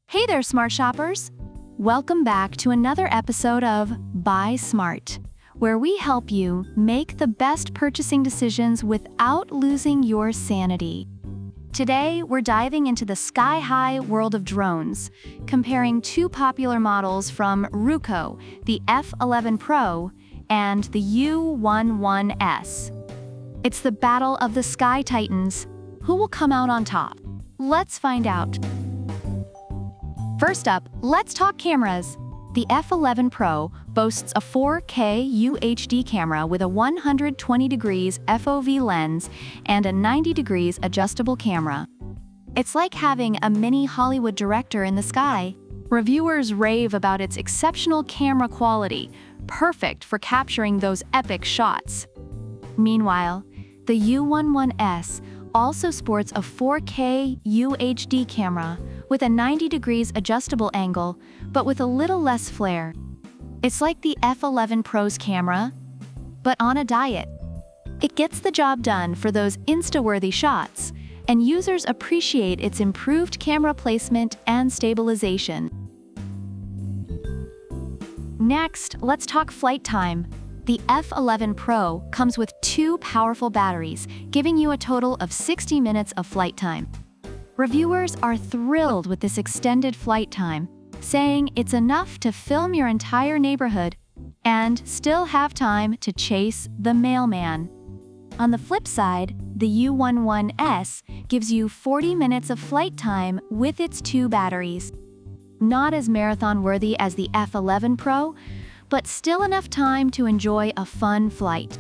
Hey there, smart shoppers! Welcome back to another episode of Buy Smart, where we help you make the best purchasing decisions without losing your sanity. Today, we're diving into the sky-high world of drones, comparing two popular models from Ruko, the F11PRO and the U11S. It's the battle of the Sky Titans. Who will come out on top? Let's find out. First up, let's talk cameras. The F11PRO boasts a 4K UHD camera with a 120 degrees FOV lens and a 90 degrees adjustable camera. It's like having a mini Hollywood director in the sky. Reviewers rave about its exceptional camera quality, perfect for capturing those epic shots. Meanwhile, the U11S also sports a 4K UHD camera with a 90 degrees adjustable angle, but with a little less flare. It's like the F11PRO's camera, but on a diet. It gets the job done for those Insta-worthy shots, and users appreciate its improved camera placement and stabilization. Next, let's talk flight time. The F11PRO comes with two powerful batteries, giving you a total of 60 minutes of flight time. Reviewers are thrilled with this extended flight time, saying it's enough to film your entire neighborhood and still have time to chase the mailman. On the flip side, the U11S gives you 40 minutes of flight time with its two batteries. Not as marathon-worthy as the F11PRO, but still enough time to enjoy a fun flight.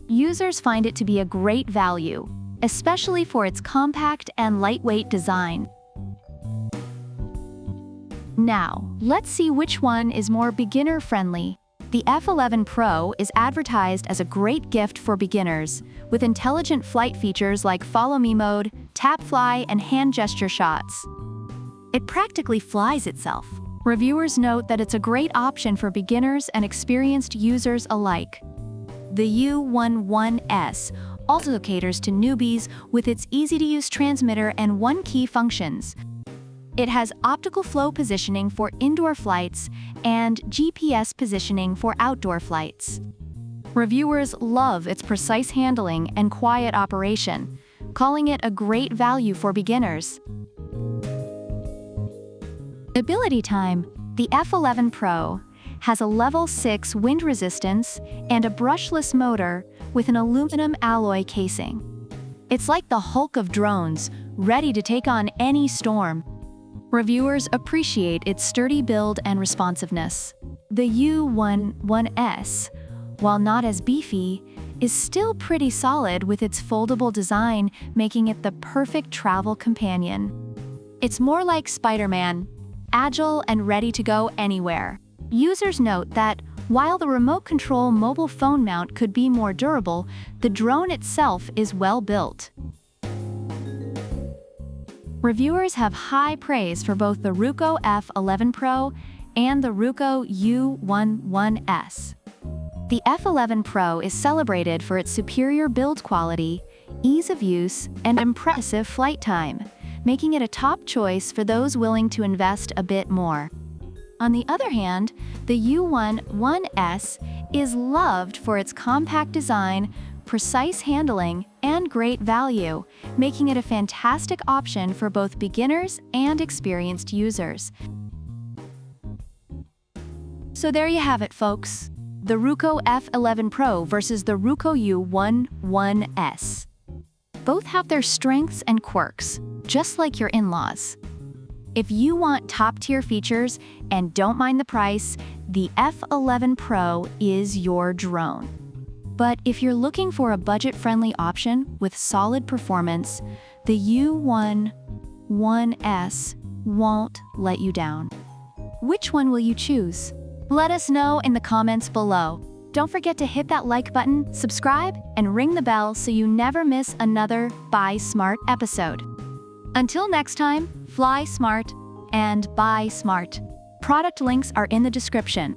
Users find it to be a great value, especially for its compact and lightweight design. Now, let's see which one is more beginner-friendly. The F11PRO is advertised as a great gift for beginners, with intelligent flight features like Follow Me mode, Tap Fly, and hand gesture shots. It practically flies itself. Reviewers note that it's a great option for beginners and experienced users alike. The U11S also caters to newbies with its easy-to-use transmitter and one-key functions. It has optical flow positioning for indoor flights and GPS positioning for outdoor flights. Reviewers love its precise handling and quiet operation, calling it a great value for beginners. Ability time. The F11PRO has a level 6 wind resistance and a brushless motor with an aluminum alloy casing. It's like the Hulk of drones, ready to take on any storm. Reviewers appreciate its sturdy build and responsiveness. The U11S, while not as beefy, is still pretty solid with its foldable design, making it the perfect travel companion. It's more like Spider-Man, agile and ready to go anywhere. Users note that while the remote control mobile phone mount could be more durable, the drone itself is well built. Reviewers have high praise for both the Ruko F11PRO and the Ruko U11S. The F11PRO is celebrated for its superior build quality, ease of use, and impressive flight time, making it a top choice for those willing to invest a bit more. On the other hand, the U11S is loved for its compact design, precise handling, and great value, making it a fantastic option for both beginners and experienced users. So there you have it, folks. The Ruko F11PRO versus the Ruko U11S. Both have their strengths and quirks, just like your in-laws. If you want top-tier features and don't mind the price, the F11PRO is your drone. But if you're looking for a budget-friendly option with solid performance, the U11S won't let you down. Which one will you choose? Let us know in the comments below. Don't forget to hit that like button, subscribe, and ring the bell so you never miss another Buy Smart episode. Until next time, fly smart and buy smart. Product links are in the description.